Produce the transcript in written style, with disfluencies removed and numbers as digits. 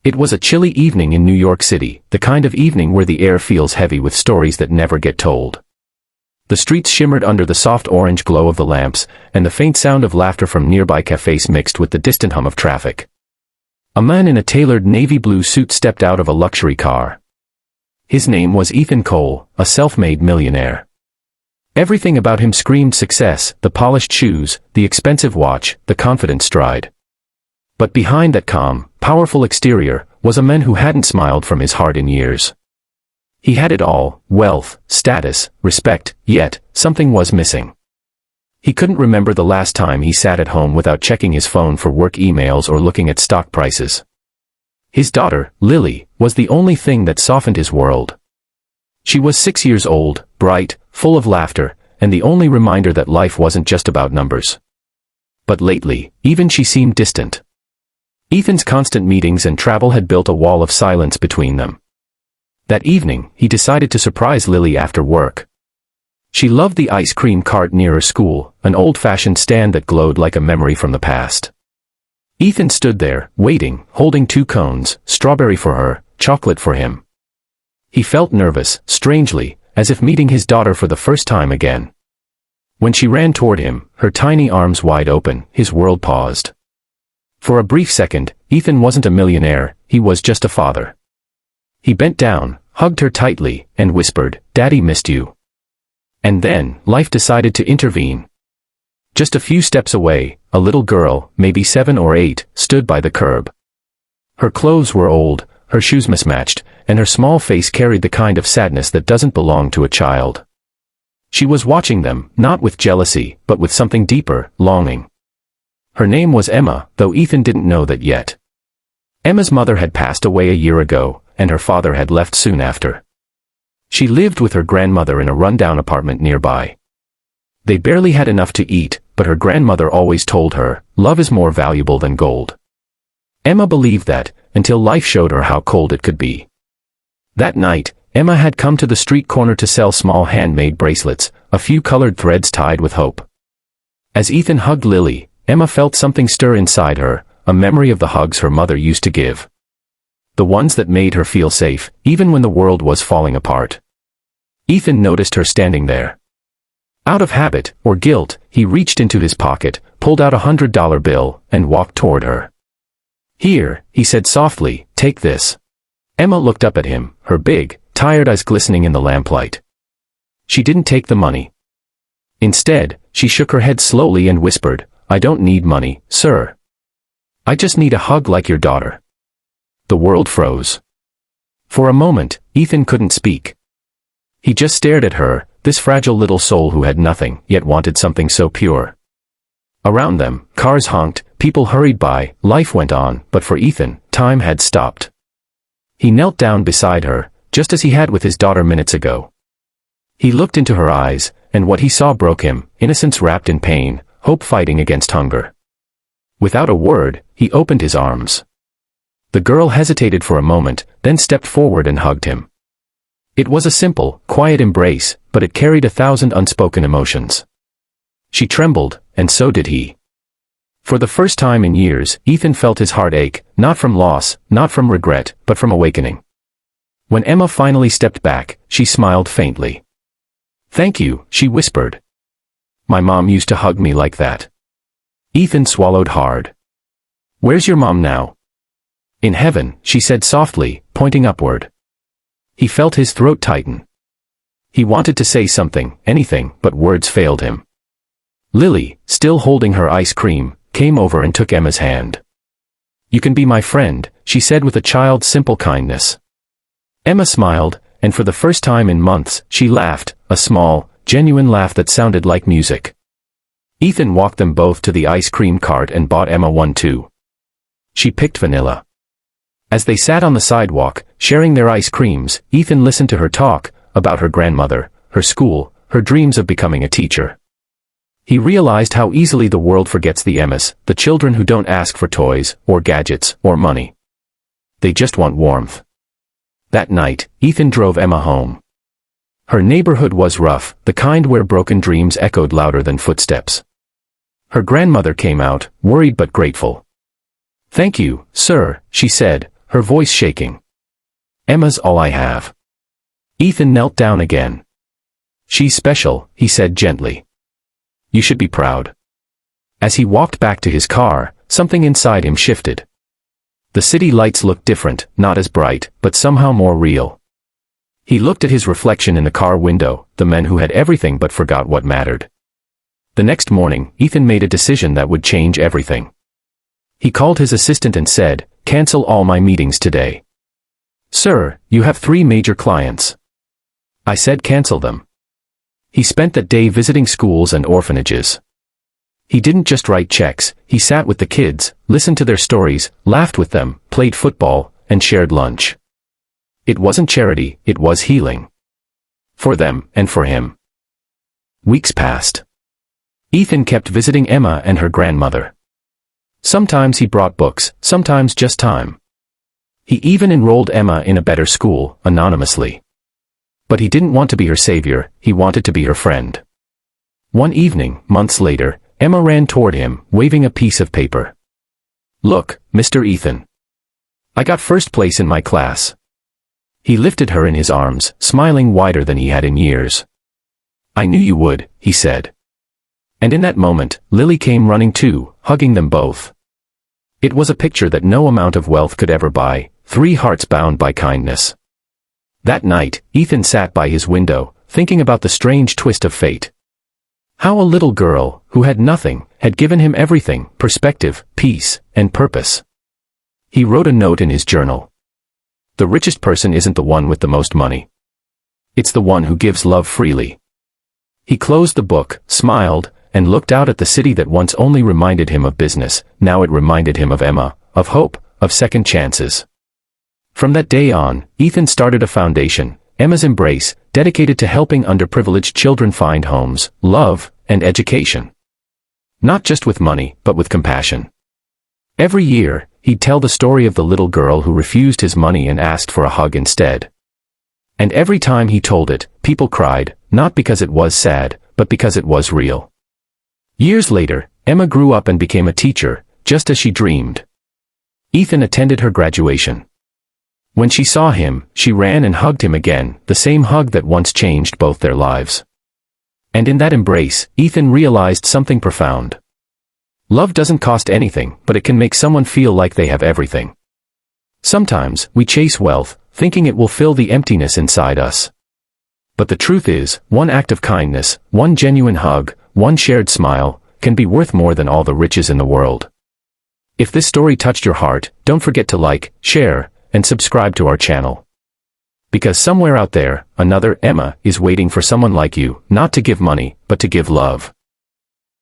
It was a chilly evening in New York City, the kind of evening where the air feels heavy with stories that never get told. The streets shimmered under the soft orange glow of the lamps, and the faint sound of laughter from nearby cafes mixed with the distant hum of traffic. A man in a tailored navy blue suit stepped out of a luxury car. His name was Ethan Cole, a self-made millionaire. Everything about him screamed success: the polished shoes, the expensive watch, the confident stride. But behind that calm, powerful exterior, was a man who hadn't smiled from his heart in years. He had it all: wealth, status, respect, yet something was missing. He couldn't remember the last time he sat at home without checking his phone for work emails or looking at stock prices. His daughter, Lily, was the only thing that softened his world. She was 6 years old, bright, full of laughter, and the only reminder that life wasn't just about numbers. But lately, even she seemed distant. Ethan's constant meetings and travel had built a wall of silence between them. That evening, he decided to surprise Lily after work. She loved the ice cream cart near her school, an old-fashioned stand that glowed like a memory from the past. Ethan stood there, waiting, holding 2 cones, strawberry for her, chocolate for him. He felt nervous, strangely, as if meeting his daughter for the first time again. When she ran toward him, her tiny arms wide open, his world paused. For a brief second, Ethan wasn't a millionaire, he was just a father. He bent down, hugged her tightly, and whispered, "Daddy missed you." And then, life decided to intervene. Just a few steps away, a little girl, maybe 7 or 8, stood by the curb. Her clothes were old, her shoes mismatched, and her small face carried the kind of sadness that doesn't belong to a child. She was watching them, not with jealousy, but with something deeper: longing. Her name was Emma, though Ethan didn't know that yet. Emma's mother had passed away a year ago, and her father had left soon after. She lived with her grandmother in a rundown apartment nearby. They barely had enough to eat, but her grandmother always told her, "Love is more valuable than gold." Emma believed that, until life showed her how cold it could be. That night, Emma had come to the street corner to sell small handmade bracelets, a few colored threads tied with hope. As Ethan hugged Lily, Emma felt something stir inside her, a memory of the hugs her mother used to give. The ones that made her feel safe, even when the world was falling apart. Ethan noticed her standing there. Out of habit, or guilt, he reached into his pocket, pulled out a $100 bill, and walked toward her. "Here," he said softly, "take this." Emma looked up at him, her big, tired eyes glistening in the lamplight. She didn't take the money. Instead, she shook her head slowly and whispered, "I don't need money, sir. I just need a hug like your daughter." The world froze. For a moment, Ethan couldn't speak. He just stared at her, this fragile little soul who had nothing, yet wanted something so pure. Around them, cars honked, people hurried by, life went on, but for Ethan, time had stopped. He knelt down beside her, just as he had with his daughter minutes ago. He looked into her eyes, and what he saw broke him: innocence wrapped in pain, hope fighting against hunger. Without a word, he opened his arms. The girl hesitated for a moment, then stepped forward and hugged him. It was a simple, quiet embrace, but it carried 1,000 unspoken emotions. She trembled, and so did he. For the first time in years, Ethan felt his heart ache, not from loss, not from regret, but from awakening. When Emma finally stepped back, she smiled faintly. "Thank you," she whispered. "My mom used to hug me like that." Ethan swallowed hard. "Where's your mom now?" "In heaven," she said softly, pointing upward. He felt his throat tighten. He wanted to say something, anything, but words failed him. Lily, still holding her ice cream, came over and took Emma's hand. "You can be my friend," she said with a child's simple kindness. Emma smiled, and for the first time in months, she laughed, a small, genuine laugh that sounded like music. Ethan walked them both to the ice cream cart and bought Emma one too. She picked vanilla. As they sat on the sidewalk, sharing their ice creams, Ethan listened to her talk, about her grandmother, her school, her dreams of becoming a teacher. He realized how easily the world forgets the Emmas, the children who don't ask for toys, or gadgets, or money. They just want warmth. That night, Ethan drove Emma home. Her neighborhood was rough, the kind where broken dreams echoed louder than footsteps. Her grandmother came out, worried but grateful. "Thank you, sir," she said, her voice shaking. "Emma's all I have." Ethan knelt down again. "She's special," he said gently. "You should be proud." As he walked back to his car, something inside him shifted. The city lights looked different, not as bright, but somehow more real. He looked at his reflection in the car window, the man who had everything but forgot what mattered. The next morning, Ethan made a decision that would change everything. He called his assistant and said, "Cancel all my meetings today." "Sir, you have 3 major clients." I said cancel them. He spent that day visiting schools and orphanages. He didn't just write checks, he sat with the kids, listened to their stories, laughed with them, played football, and shared lunch. It wasn't charity, it was healing. For them, and for him. Weeks passed. Ethan kept visiting Emma and her grandmother. Sometimes he brought books, sometimes just time. He even enrolled Emma in a better school, anonymously. But he didn't want to be her savior, he wanted to be her friend. One evening, months later, Emma ran toward him, waving a piece of paper. "Look, Mr. Ethan. I got first place in my class." He lifted her in his arms, smiling wider than he had in years. "I knew you would," he said. And in that moment, Lily came running too, hugging them both. It was a picture that no amount of wealth could ever buy, 3 hearts bound by kindness. That night, Ethan sat by his window, thinking about the strange twist of fate. How a little girl, who had nothing, had given him everything, perspective, peace, and purpose. He wrote a note in his journal. The richest person isn't the one with the most money. It's the one who gives love freely. He closed the book, smiled, and looked out at the city that once only reminded him of business, now it reminded him of Emma, of hope, of second chances. From that day on, Ethan started a foundation, Emma's Embrace, dedicated to helping underprivileged children find homes, love, and education. Not just with money, but with compassion. Every year, he'd tell the story of the little girl who refused his money and asked for a hug instead. And every time he told it, people cried, not because it was sad, but because it was real. Years later, Emma grew up and became a teacher, just as she dreamed. Ethan attended her graduation. When she saw him, she ran and hugged him again, the same hug that once changed both their lives. And in that embrace, Ethan realized something profound. Love doesn't cost anything, but it can make someone feel like they have everything. Sometimes, we chase wealth, thinking it will fill the emptiness inside us. But the truth is, one act of kindness, one genuine hug, one shared smile, can be worth more than all the riches in the world. If this story touched your heart, don't forget to like, share, and subscribe to our channel. Because somewhere out there, another Emma is waiting for someone like you, not to give money, but to give love.